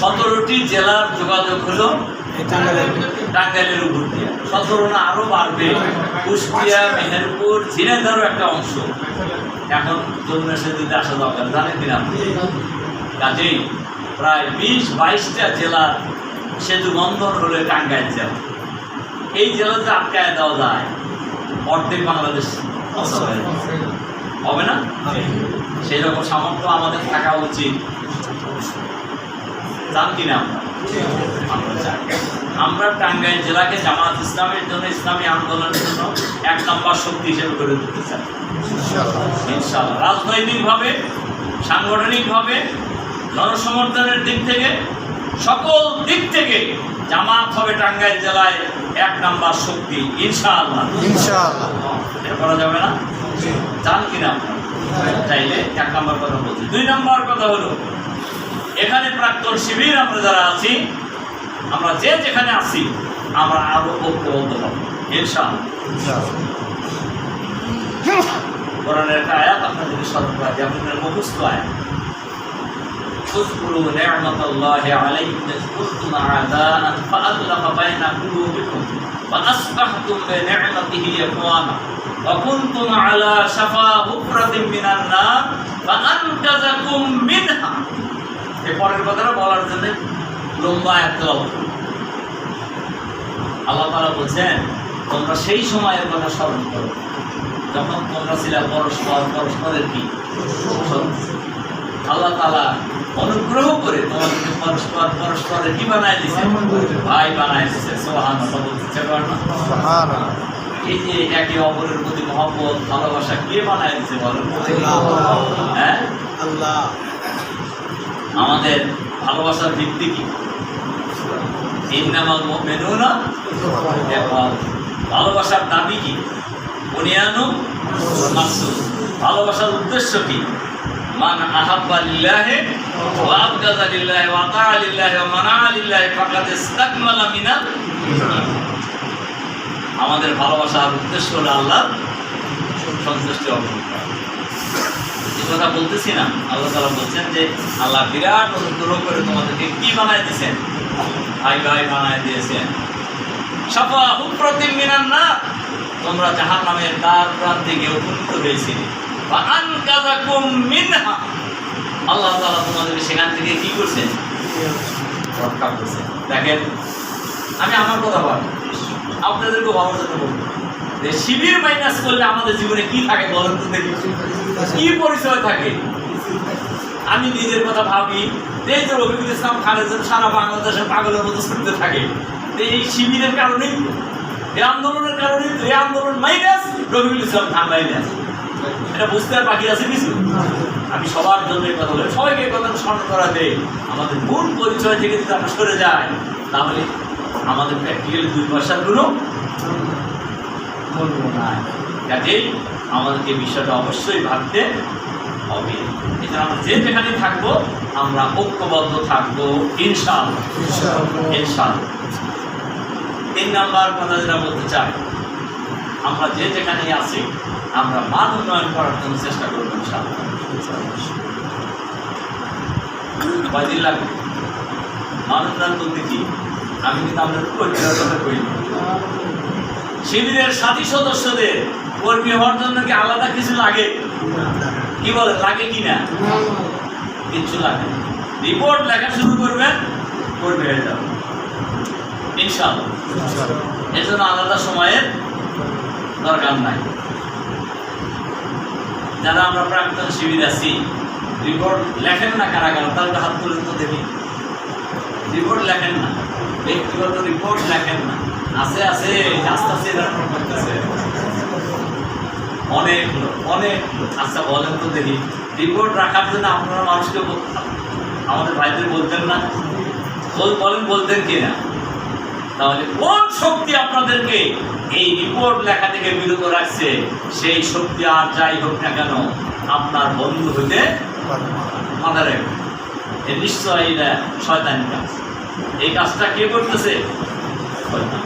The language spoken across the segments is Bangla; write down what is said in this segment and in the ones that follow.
17টি জেলার যোগাযোগ হলো টাঙ্গাইলের উপর দিয়ে, 17 না আরো বাড়বে। কুষ্টিয়া, মেহেরপুর, ঝিনাইদহেরও একটা অংশ এখন যমুনা সেতুতে আসা দরকার, জানেন কিনা? কাজেই প্রায় 20-22টা জেলার সেতু বন্ধন হলে টাঙ্গাইল জেলা। এই জেলাতে আটকায় দেওয়া যায়, অর্ধেক বাংলাদেশ হবে না। সেই রকম সামর্থ্য আমাদের থাকা উচিত, জান কিনা? আমরা চাই আমরা টাঙ্গাইল জেলাকে জামায়াত ইসলামের জন্য, ইসলামী আন্দোলনের জন্য 1 নম্বর শক্তি হিসেবে গড়ে তুলতে চাই ইনশাআল্লাহ। রাজনৈতিকভাবে, সাংগঠনিকভাবে, জনসমর্থনের দিক থেকে, সকল দিক থেকে জামাত হবে টাঙ্গাইল জেলায় 1 নম্বর শক্তি ইনশাআল্লাহ। এটা করা যাবে না, জান কিনা? চাইলে 1 নম্বর কথা বলছি। 2 নম্বর কথা হলো, এখানে প্রাক্তন শিবির আমরা যারা আছি, আমরা যে যেখানে আছি, আমরা আরো ঐক্যবদ্ধ হব ইনশাআল্লাহ। কোরআনের একটা আয়াত আপনাদেরকে স্মরণ করা যায়, আপনাদের মুখস্থ আয়াত। اذكروا نعمة الله عليكم إذ كنتم أعداء فألف بين قلوبكم فأصبحتم بنعمته إخوانا وكنتم على شفا حفرة من النار فأنقذكم منها। এই পরের কথাটা বলার জন্য লম্বা একটা আল্লাহ তাআলা বলছেন, তোমরা সেই সময়ের কথা স্মরণ করো যখন তোমরা ছিলে পরস্পরের কি আল্লাহ তাআলা অনুগ্রহ করে তোমাদেরকে পরস্পরের কি বানায় দিয়েছে? ভাই বানায় দিয়েছে। সুবহানাল্লাহ বলতে সুবহানাল্লাহ। এই যে একে অপরের প্রতি মহব্বত, ভালোবাসা কে বানায় দিয়েছে বলেন? হ্যাঁ, আল্লাহ। আমাদের ভালোবাসার ভিত্তি কি? ইন্নামাল মুমিনুনা ইখওয়া। ভালোবাসার দাবি কি? বুনিয়ানুম মারসুস। ভালোবাসার উদ্দেশ্য কি? মান আহাব্বা লিল্লাহি ওয়া আবগাযা লিল্লাহি ওয়া আতা লিল্লাহি ওয়া মানা লিল্লাহি ফাকাদ ইসতাকমালা মিনাল ঈমান। আমাদের ভালোবাসার উদ্দেশ্য হলো আল্লাহর সন্তুষ্টি অর্জন করা। এই কথা বলতেছি না, আল্লাহ তাআলা বলছেন যে আল্লাহ বিরাট অনুগ্রহ করে তোমাদেরকে কি বানায় দিয়েছেন? ভাই ভাই বানায় দিয়েছেন। শাফা হুফরাতিন মিনান নার, তোমরা জাহান্নামের দ্বার প্রান্তে গিয়ে উপনীত হয়েছিলে। ওয়া আনকাযাকুম মিনহা, আল্লাহ তাআলা তোমাদেরকে সেখান থেকে কি করছেন? রক্ষা করছেন। দেখেন, আমি আমার কথা বলি, আপনাদেরকে ভাবার জন্য বলবো যে শিবির মাইনাস করলে আমাদের জীবনে কি থাকে বলেন তো দেখি, কি পরিচয় থাকে? আমি নিজের কথা ভাবি, এই যে রফিকুল ইসলাম খানের জন্য সারা বাংলাদেশে পাগলের মতো ছুটতে থাকে, এই শিবিরের কারণেই, এই আন্দোলনের কারণেই। এই আন্দোলন মাইনাস, রফিকুল ইসলাম খান মাইনাস। এটা বুঝতে আর বাকি আছে কিছু? আমি সবার জন্য এই কথা বলি, সবাইকে এই কথা স্মরণ করা দেয়। আমাদের মূল পরিচয় থেকে যদি আমরা সরে যায়, তাহলে আমাদের প্র্যাকটিক্যালি 2 পয়সার গুলো বলবো না। কাজেই আমাদেরকে বিষয়টা অবশ্যই ভাবতে হবে। এজন্য আমরা যে যেখানে থাকবো, আমরা ঐক্যবদ্ধ থাকবো ইনশাআল্লাহ ইনশাআল্লাহ। 3 নাম্বার কথা যেটা বলতে চাই, আমরা যে যেখানে আছি, আমরা মান উন্নয়ন করার জন্য চেষ্টা করবো ইনশাআল্লাহ। কয়দিন লাগবে মান উন্নয়ন বলতে কি? আমি কিন্তু আপনাদের পরিচয়ের কথা কই। শিবিরের সাথী সদস্যদের কর্মী হওয়ার জন্য কি আলাদা কিছু লাগে? কি বলে, লাগে কি না? কিচ্ছু লাগে। রিপোর্ট লেখা শুরু করবেন, করবে হয়ে যাবে ইনশাআল্লাহ। এর জন্য আলাদা সময়ের দরকার নাই। যারা আমরা প্রাক্তন শিবির আছি, রিপোর্ট লেখেন না কারা কারা? তাহলে হাত তুলে তো দেখি। রিপোর্ট লেখেন না, ব্যক্তিগত রিপোর্ট লেখেন না। আছে আছে আস্তে আস্তে এরকম করতেছে অনেক লোক, অনেক লোক। আচ্ছা বলেন তো দেখি, রিপোর্ট রাখার জন্য আপনারা মানুষকে আমাদের ভাইদের বলতেন না? বলেন, বলতেন কিনা? তাহলে কোন শক্তি আপনাদেরকে এই রিপোর্ট লেখা থেকে বিরত রাখছে? সেই শক্তি আর যাই হোক না কেন, আপনার বন্ধু হইতে মাথা রাখবে। এর নিশ্চয় এটা শয়তানি কাজ। এই কাজটা কে করতেছে? শয়তান।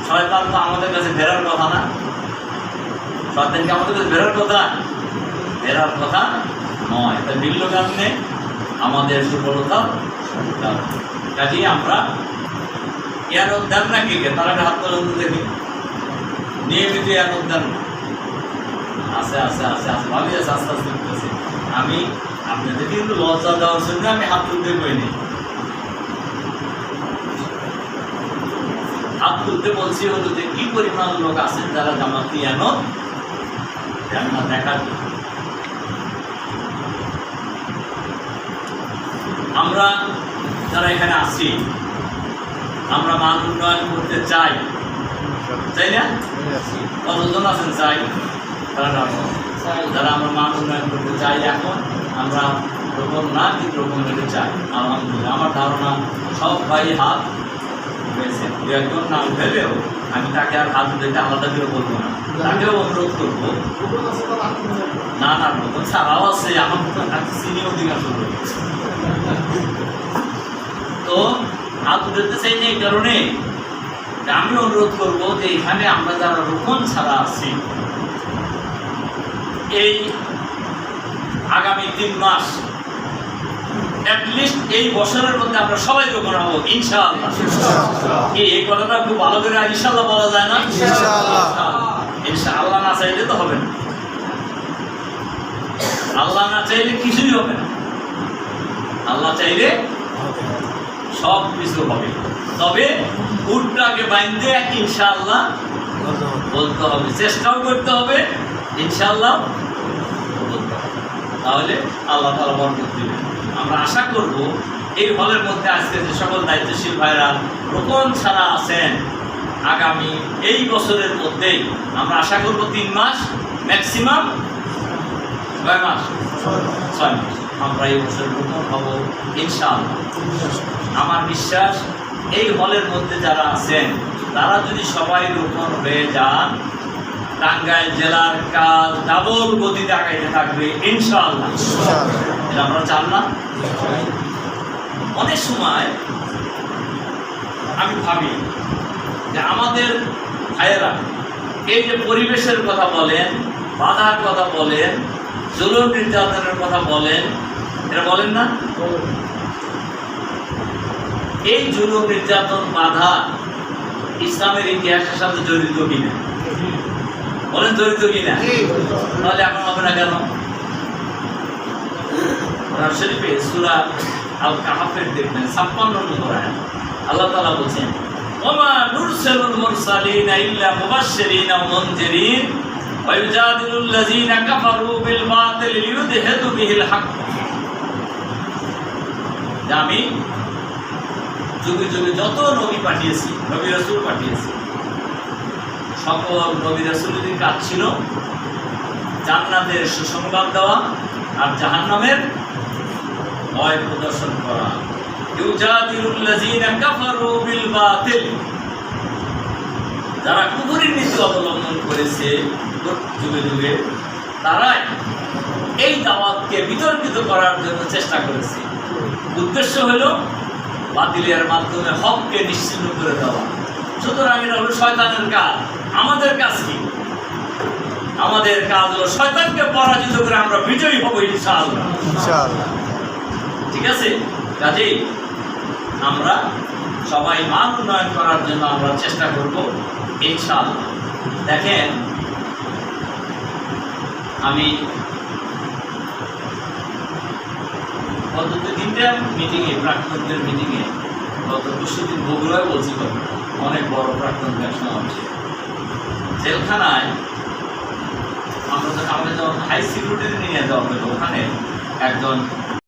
শয়তান তো আমাদের কাছে ফেরার কথা না। শয়তানকে আমাদের কাছে বেরোর কথা নয়। তাই বিল্ল কারণে আমাদের দুর্বলতা কাজেই আমরা ইয়ার উদ্যান না কে তারা হাত পর্যন্ত দেখি নিয়মিত ইয়ার উদ্যান আছে ভাবি আছে আস্তে আস্তে উঠতেছে। আমি আপনাদের কিন্তু লজ্জা দেওয়ার জন্য আমি হাত তুলতে পারিনি, হাত তুলতে বলছি হলো যে কি পরিমাণ লোক আছেন যারা জামাতি ইয়ানত দেখার। আমরা যারা এখানে আছি আমরা মান উন্নয়ন করতে চাই না? কতজন আছেন চাই? যারা আমরা মান উন্নয়ন করতে চাই এখন আমরা রকম না কিন্তু রকম হতে চাই। আলহামদুলিল্লাহ আমার ধারণা সব ভাই হাত উঠেছে। দু একজন না উঠেলেও আমি তাকে আর হাত উঠেতে আলাদা করে বলবো না, তাকেও অনুরোধ করবো। না নতুন ছাড়াও আছে আমার চিনি অধিকাংশ তো হাত উঠাতে চাই না। এই কারণে আমি অনুরোধ করবো যে এখানে আমরা যারা রোপণ ছাড়া আছি এই আগামী 3 মাস অ্যাটলিস্ট এই বছরের মধ্যে আমরা সবাই রোপণ হবো ইনশাআল্লাহ। এই কথাটা খুব ভালো করে ইনশাআল্লাহ বলা যায় না? ইনশাআল্লাহ না চাইলে তো হবে না, আল্লাহ না চাইলে কিছুই হবে না, আল্লাহ চাইলে সব কিছু হবে। তবে উটটাকে বাইন্ধে ইনশাআল্লাহ বলতে হবে, চেষ্টাও করতে হবে ইনশাআল্লাহ বলতে হবে, তাহলে আল্লাহ তাআলা বরকত দিবেন। আমরা আশা করব এই হলের মধ্যে আজকে যে সকল দায়িত্বশীল ভাইরা রোপণ ছাড়া আছেন আগামী এই বছরের মধ্যেই আমরা আশা করব 3 মাস ম্যাক্সিমাম 6 মাস আমরা এই বছর রোপণ হব ইনশাআল্লাহ। আমার বিশ্বাস এই হলের মধ্যে যারা আছেন তারা যদি সবাই রোপণ হয়ে যান টাঙ্গাইল জেলার কাজ ডাবল গতিতে আগাইতে থাকবে ইনশাআল্লাহ। এটা আমরা চান না? অনেক সময় আমি ভাবি যে আমাদের ভাইয়েরা এই যে পরিবেশের কথা বলেন, বাধার কথা বলেন, জুলুম নির্যাতনের কথা বলেন, এটা বলেন না? এই জুলুম নির্যাতন বাধা ইসলামের ইতিহাসের সাথে জড়িত কিনা? বলেন জড়িত কিনা? তাহলে এখন হবে না কেন? কোরআন শরীফে সূরা আল কাহফের দেখবেন 56 নম্বর আয়াত আল্লাহ তাআলা বলেন ওমা নুরসিলুল মুরসালিনা ইল্লা মুবাশশিরিনা ওয়া মুনজিরিন ওয়া ইউজাদিলুল লাযিনা কাফারু বিল বাতিল লিইউদহিদু বিহিল হক। আমি যুগে যুগে যত নবী পাঠিয়েছি, নবী রাসূল পাঠিয়েছি, সকল নবী রাসূলের কাজ ছিল জান্নাতের সুসংবাদ দেওয়া আর জাহান্নামের ভয় প্রদর্শন করা। ইউজাদিলুল লাযিনা কাফারু বিল বাতিল, যারা কুফরের নীতি অবলম্বন করেছে যুগে যুগে তারাই এই দাওয়াতকে বিতর্কিত করার জন্য চেষ্টা করেছে। উদ্দেশ্য হলো বাতিলের মাধ্যমে হককে নিশ্চিহ্ন করে দেওয়া। সুতরাং এটা হলো শয়তানের কাজ। আমাদের কাজ কি? আমাদের কাজ হলো শয়তানকে পরাজিত করে আমরা বিজয়ী হব ইনশাআল্লাহ। ঠিক আছে? কাজেই আমরা সবাই মান উন্নয়ন করার জন্য আমরা চেষ্টা করব ইনশাআল্লাহ। দেখেন আমি গত 2-3টা মিটিংয়ে, প্রাক্তনদের মিটিংয়ে, গত 20 দিন বগুড়ায় বলছি, অনেক বড় প্রাক্তন ব্যবসা হচ্ছে জেলখানায়। আমাদের যখন হাই সিকিউরিটি নিয়ে যাওয়া হলো ওখানে একজন